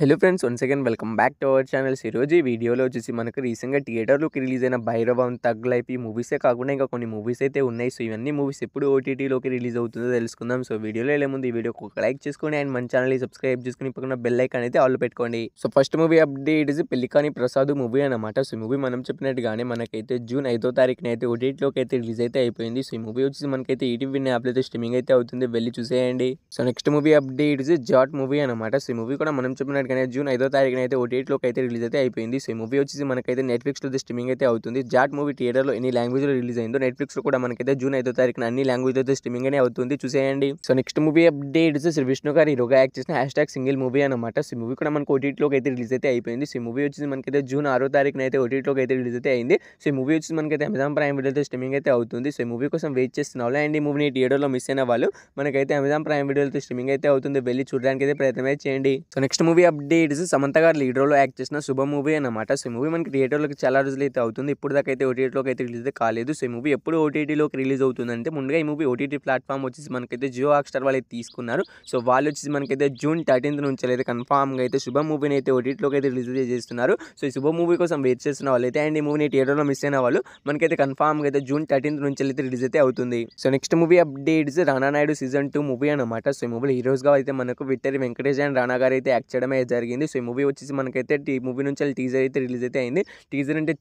Hello friends, once again welcome back to our channels. ఈరోజు ఈ వీడియోలో వచ్చేసి మనకు రీసెంట్గా థియేటర్లోకి రిలీజ్ అయిన భైరవం, థగ్ లైఫ్ ఈ మూవీసే కాకుండా ఇంకా కొన్ని మూవీస్ అయితే ఉన్నాయి. సో ఇవన్నీ మూవీస్ ఎప్పుడు ఓటీటీలోకి రిలీజ్ అవుతుందో తెలుసుకుందాం. సో వీడియోలో వెళ్ళే ముందు ఈ వీడియోకి ఒక లైక్ చేసుకోండి అండ్ మన ఛానల్ని సబ్స్క్రైబ్ చేసుకుని పక్కన బెల్ ఐకాన్ అయితే ఆల్ పెట్టుకోండి. So first movie update is Pellikani Prasad movie అనమాట. సో ఈ మూవీ మనం చెప్పినట్టుగానే మనకైతే జూన్ 5వ తారీఖున అయితే ఓటీటీలోకి అయితే రిలీజ్ అయితే అయిపోయింది. సో ఈ మూవీ వచ్చేసి మనకైతే ఈటీవీ యాప్లో అయితే స్ట్రీమింగ్ అయితే అవుతుంది, వెళ్ళి చూసేయండి. So next movie update is Jaat movie అనమాట. సో ఈ మూవీ కూడా మనం చెప్పినట్టుగానే జూన్ 5వ తారీఖున అయితే ఓటీటీలోకి అయితే రిలీజ్ అయితే అయిపోయింది. సో ఈ మూవీ వచ్చేసి మనకైతే నెట్ఫ్లిక్స్లో స్ట్రీమింగ్ అయితే అవుతుంది. జాట్ మూవీ థియేటర్లో ఎన్ని లాంగ్వేజ్లో రిలీజ్ అయిందో నెట్ఫ్లిక్స్లో కూడా మనకైతే జూన్ 5వ తారీఖున అన్ని లాంగ్వేజ్లో అయితే స్ట్రీమింగ్ అనే అవుతుంది, చూసేయండి. So next movie update Sree Vishnu గారు హీరోగా యాక్ట్ చేసిన #సింగిల్ మూవీ అనమాట. సో ఈ మూవీ కూడా మనకు ఓటీటీలోకి అయితే రిలీజ్ అయితే అయిపోయింది. సో ఈ మూవీ వచ్చేసి మనకైతే జూన్ 6వ తారీఖున అయితే ఓటీటీలోకి అయితే రిలీజ్ అయితే అయింది. సో ఈ మూవీ వచ్చేసి మనకైతే అమెజాన్ ప్రైమ్ వీడియోతో స్ట్రీమింగ్ అయితే అవుతుంది. సో ఈ మూవీ కోసం వెయిట్ చేస్తున్న వాళ్ళు అండ్ ఈ మూవీని థియేటర్లో మిస్ అయిన వాళ్ళు మనకైతే అమెజాన్ ప్రైమ్ వీడియోతో స్ట్రీమింగ్ అయితే అవుతుంది, వెళ్ళి చూడడానికి అయితే ప్రయత్నం చేయండి. So next movie update Samantha గారు లీడ్ రోల్లో యాక్ట్ చేసిన శుభ మూవీ అనమాట. సో ఈ మూవీ మనకి థియేటర్లోకి చాలా రోజులు అయితే అవుతుంది, ఇప్పుడు దాకా అయితే ఓటీటీలోకి అయితే రిలీజ్ అయితే కాలేదు. సో ఈ మూవీ ఎప్పుడు ఓటీటీలోకి రిలీజ్ అవుతుందంటే ముందుగా ఈ మూవీ ఓటీటీ ప్లాట్ఫామ్ వచ్చేసి మనకైతే జియో హాట్‌స్టార్ వాళ్ళు తీసుకున్నారు. సో వాళ్ళు వచ్చేసి మనకైతే జూన్ 13th నుంచి అయితే కన్ఫామ్గా అయితే శుభ మూవీని అయితే ఓటీటీలోకి అయితే రిలీజ్ చేస్తున్నారు. సో ఈ శుభ మూవీ కోసం వెయిట్ చేస్తున్న వాళ్ళైతే అండ్ ఈ మూవీని థియేటర్లో మిస్ అయిన వాళ్ళు మనకైతే కన్ఫామ్గా అయితే జూన్ 13th నుంచి అయితే రిలీజ్ అయితే అవుతుంది. సో నెక్స్ట్ మూవీ అప్డేట్స్ రానా నాయుడు సీజన్ 2 మూవీ అనమాట. సో ఈ మూవీలో హీరోస్గా అయితే మనకు విక్టరీ వెంకటేష్ అండ్ రానా గారు అయితే యాక్ట్ చేయడం అయితే జరిగింది. సో ఈ మూవీ వచ్చేసి మనకైతే మూవీ నుంచి టీజర్ అయితే రిలీజ్ అయితే అయింది. టీజర్ అంటే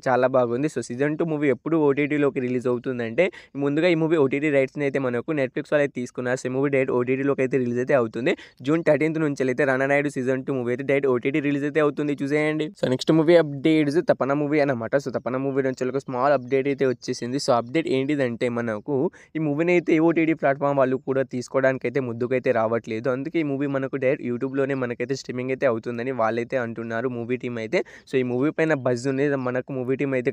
చాలా బాగుంది. సో సీజన్ 2 మూవీ ఎప్పుడు ఓటీటీలోకి రిలీజ్ అవుతుందంటే ముందుగా ఈ మూవీ ఓటీటీ రైట్స్ని అయితే మనకు నెట్ఫ్లిక్స్ వాళ్ళు అయితే తీసుకున్నారు. సో ఈ మూవీ డైరెక్ట్ ఓటీటీలోకి అయితే రిలీజ్ అయితే అవుతుంది. జూన్ 13th నుంచి అయితే రానా నాయుడు సీజన్ 2 మూవీ అయితే డైరెక్ట్ ఓటీటీ రిలీజ్ అయితే అవుతుంది, చూసేయండి. సో నెక్స్ట్ మూవీ అప్డేట్స్ తపన మూవీ అనమాట. సో తపన మూవీ నుంచి ఒక స్మాల్ అప్డేట్ అయితే వచ్చేసింది. సో అప్డేట్ ఏంటిదంటే మనకు ఈ మూవీని అయితే ఓటీటీ ప్లాట్ఫామ్ వాళ్ళు కూడా తీసుకోవడానికి అయితే ముందుకైతే రావట్లేదు. అందుకే ఈ మూవీ మనకు డైరెక్ట్ యూట్యూబ్లోనే మనకైతే స్ట్రీమింగ్ అయితే అవుతుందని వాళ్ళైతే అంటున్నారు, మూవీ టీమ్ అయితే. సో ఈ మూవీ పైన బజ్ ఉంది మనకు, మూవీ టీమ్ అయితే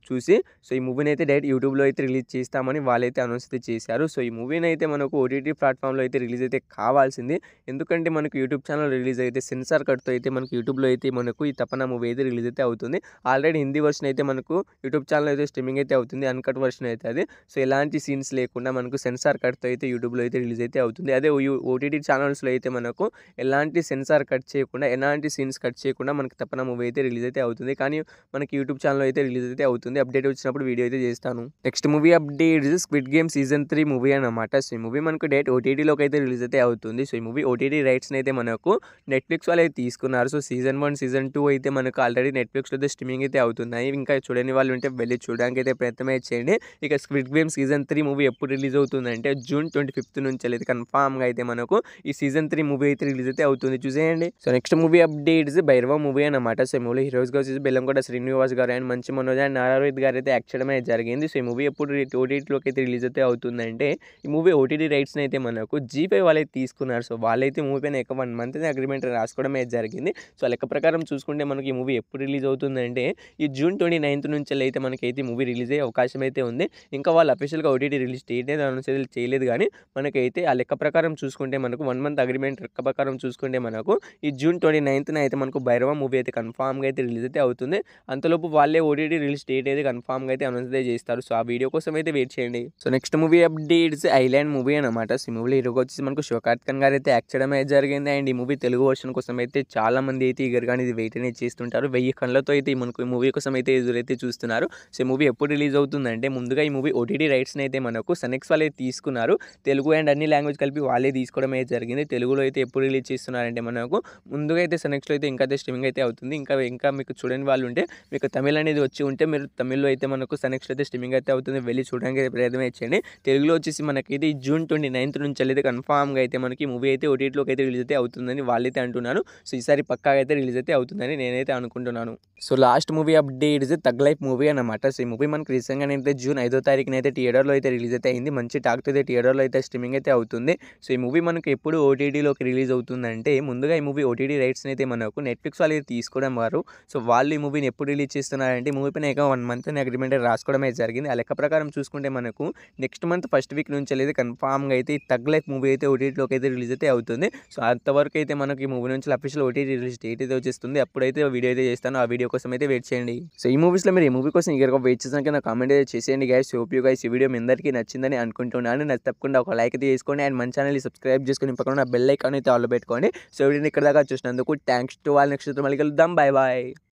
చూసి సో ఈ మూవీని అయితే డైరెక్ట్ యూట్యూబ్లో అయితే రిలీజ్ చేస్తామని వాళ్ళైతే అనౌన్స్ అయితే చేశారు. సో ఈ మూవీని అయితే మనకు ఓటీటీ ప్లాట్ఫామ్లో అయితే రిలీజ్ అయితే కావాల్సింది, ఎందుకంటే మనకు యూట్యూబ్ ఛానల్ రిలీజ్ అయితే సెన్సార్ కట్తో అయితే మనకు యూట్యూబ్లో అయితే మనకు ఈ తపన మూవీ అయితే రిలీజ్ అయితే అవుతుంది. ఆల్రెడీ హిందీ వర్షన్ అయితే మనకు యూట్యూబ్ ఛానల్ అయితే స్ట్రీమింగ్ అయితే అవుతుంది, అన్కట్ వర్షన్ అయితే అది. సో ఎలాంటి సీన్స్ లేకుండా మనకు సెన్సార్ కట్తో అయితే యూట్యూబ్లో అయితే రిలీజ్ అయితే అవుతుంది. అదే ఓటీటీ ఛానల్స్లో అయితే మనకు ఎలాంటి సెన్సార్ కట్ చేయకుండా, ఎలాంటి సీన్స్ కట్ చేయకుండా మనకి తపన మూవీ అయితే రిలీజ్ అయితే అవుతుంది. కానీ మనకి యూట్యూబ్ ఛానల్ అయితే రిలీజ్ అయితే అవుతుంది. అప్డేట్ వచ్చినప్పుడు వీడియో అయితే చేస్తాను. Next movie update squid game season 3 movie అనమాట. సో ఈ మూవీ మనకు డైరెక్ట్ ఓటీటీలోకి అయితే రిలీజ్ అయితే అవుతుంది. సో ఈ మూవీ ఓటీటీ రైట్స్ని అయితే మనకు నెట్ఫ్లిక్స్ వాళ్ళు అయితే తీసుకున్నారు. సో సీజన్ 1 సీజన్ 2 అయితే మనకు ఆల్రెడీ నెట్ఫ్లిక్స్లో అయితే స్ట్రీమింగ్ అయితే అవుతున్నాయి. ఇంకా చూడని వాళ్ళు ఉంటే వెళ్ళి చూడడానికి అయితే ప్రయత్నం అయితే చేయండి. ఇక స్క్విడ్ గేమ్ సీజన్ 3 మూవీ ఎప్పుడు రిలీజ్ అవుతుందంటే జూన్ 25th నుంచి అయితే కన్ఫామ్గా అయితే మనకు ఈ సీజన్ 3 మూవీ అయితే రిలీజ్ అయితే అవుతుంది, చూసేయండి. So next movie updates Bhairava movie అనమాట. సో ఈ మూవీలో హీరోస్గా వచ్చేసి బెల్లంకొండ శ్రీనివాస్ గారు అండ్ మంచి మనోజ్ అండ్ నారారోహిత్ గారు అయితే యాక్ట్ చేయడం అయితే జరిగింది. సో ఈ మూవీ ఎప్పుడు ఓటీటీలోకి అయితే రిలీజ్ అయితే అవుతుందంటే ఈ మూవీ ఓటీటీ రైట్స్ని అయితే మనకు G5 వాళ్ళైతే తీసుకున్నారు. సో వాళ్ళైతే మూవీ పైన 1 month అగ్రిమెంట్ రాసుకోవడం అయితే జరిగింది. సో లెక్క ప్రకారం చూసుకుంటే మనకి ఈ మూవీ ఎప్పుడు రిలీజ్ అవుతుందంటే ఈ జూన్ 29th నుంచి అయితే మనకైతే మూవీ రిలీజ్ అయ్యే అవకాశం అయితే ఉంది. ఇంకా వాళ్ళు అఫీషియల్గా ఓటీటీ రిలీజ్ డేట్ అయితే అనౌన్స్ చేయలేదు, కానీ మనకైతే ఆ లెక్క ప్రకారం చూసుకుంటే మనకు 1 month అగ్రిమెంట్ లెక్క ప్రకారం చూసుకుంటే మనకు ఈ జూన్ 29th అయితే మనకు భైరవ మూవీ అయితే కన్ఫామ్గా అయితే రిలీజ్ అయితే అవుతుంది. అంతలోపు వాళ్ళే ఓటీటీ రిలీజ్ డేట్ అయితే కన్ఫామ్గా అయితే అనౌన్స్ అయితే చేస్తారు. సో ఆ వీడియో కోసం అయితే వెయిట్ చేయండి. So next movie updates island movie అనమాట. సో ఈ మూవీలో హీరోగా వచ్చేసి మనకు శివకార్తికేయన్ గారు అయితే యాక్ట్ చేయడం అయితే జరిగింది. అండ్ ఈ మూవీ తెలుగు వర్షన్ కోసం అయితే చాలా మంది అయితే ఈగర్గా ఇది వెయిట్ అనేది చేస్తుంటారు. 1000 కళ్ళతో అయితే మనకు ఈ మూవీ కోసం అయితే ఎదురైతే చూస్తున్నారు. సో ఈ మూవీ ఎప్పుడు రిలీజ్ అవుతుందంటే ముందుగా ఈ మూవీ ఓటీటీ రైట్స్ని అయితే మనకు సనెక్స్ వాళ్ళే తీసుకున్నారు. తెలుగు అండ్ అన్ని లాంగ్వేజ్ కలిపి వాళ్ళే తీసుకోవడం అయితే జరిగింది. తెలుగులో అయితే ఎప్పుడు రిలీజ్ చేస్తున్నారంటే మనకు ముందుగా అయితే సనెక్స్లో అయితే ఇంకా స్ట్రీమింగ్ అయితే అవుతుంది. ఇంకా మీకు చూడని వాళ్ళు ఉంటే, మీకు తమిళ్ అనేది వచ్చి ఉంటే మీరు తమిళ్లో అయితే మనకు సనెక్స్లో అయితే స్ట్రీమింగ్ అయితే అవుతుంది, వెళ్ళి చూడడానికి అయితే ప్రయత్నం చేయండి. తెలుగులో వచ్చేసి మనకైతే ఈ జూన్ 29th నుంచి అయితే కన్ఫామ్గా అయితే మనకి మూవీ అయితే ఓటీటీలోకి అయితే రిలీజ్ అయితే అవుతుందని వాళ్ళైతే అంటున్నారు. సో ఈసారి పక్కాగా అయితే రిలీజ్ అయితే అవుతుందని నేనైతే అనుకుంటున్నాను. So last movie updates tug life movie అనమాట. సో ఈ మూవీ మనకి రీసెంట్గా అయితే జూన్ 5వ తారీఖున అయితే థియేటర్లో అయితే రిలీజ్ అయితే అయింది. మంచి టాక్తో అయితే థియేటర్లో అయితే స్ట్రీమింగ్ అయితే అవుతుంది. సో ఈ మూవీ మనకు ఎప్పుడు ఓటీటీలోకి రిలీజ్ అవుతుందంటే ముందుగా ఈ మూవీ ఓటీటీ రైట్స్ని అయితే మనకు నెట్ఫ్లిక్స్ వాళ్ళు తీసుకోవడం వారు. సో వాళ్ళు ఈ మూవీని ఎప్పుడు రిలీజ్ చేస్తున్నారంటే మూవీ పైన 1 month అగ్రిమెంట్ రాసుకోవడం అయితే జరిగింది. ఆ లెక్క ప్రకారం చూసుకుంటే మనకు నెక్స్ట్ మంత్ ఫస్ట్ వీక్ నుంచి అయితే కన్ఫామ్గా అయితే థగ్ లైఫ్ మూవీ అయితే ఓటీటీలోకి అయితే రిలీజ్ అయితే అవుతుంది. సో అంతవరకు అయితే మనకి ఈ మూవీ నుంచి అఫీషియల్ ఓటీటీ రిలీజ్ డేట్ అయితే వచ్చేస్తుంది. అప్పుడైతే వీడియో అయితే చేస్తాను, ఆ వీడియో కోసం అయితే వెయిట్ చేయండి. సో ఈ మూవీస్లో మీరు ఈ మూవీ కోసం ఈగర్గా వెయిట్ చేసాక నా కామెంట్ అయితే చేసేయండి గైస్. హోప్ యూ గైస్ ఈ వీడియో మీ అందరికీ నచ్చిందని అనుకుంటున్నాను. నాకు తప్పకుండా ఒక లైక్ అయితే చేసుకోండి అండ్ మన ఛానల్ని సబ్స్క్రైబ్ చేసుకుని పక్కన బెల్ ఐకాన్ అయితే ఆల్ పెట్టుకోండి. సో వీడియోని ఇక్కడ దాకా చూసినందుకు థ్యాంక్స్ టు ఆల్. నెక్స్ట్ మళ్ళీ కలుద్దాం. Bye bye.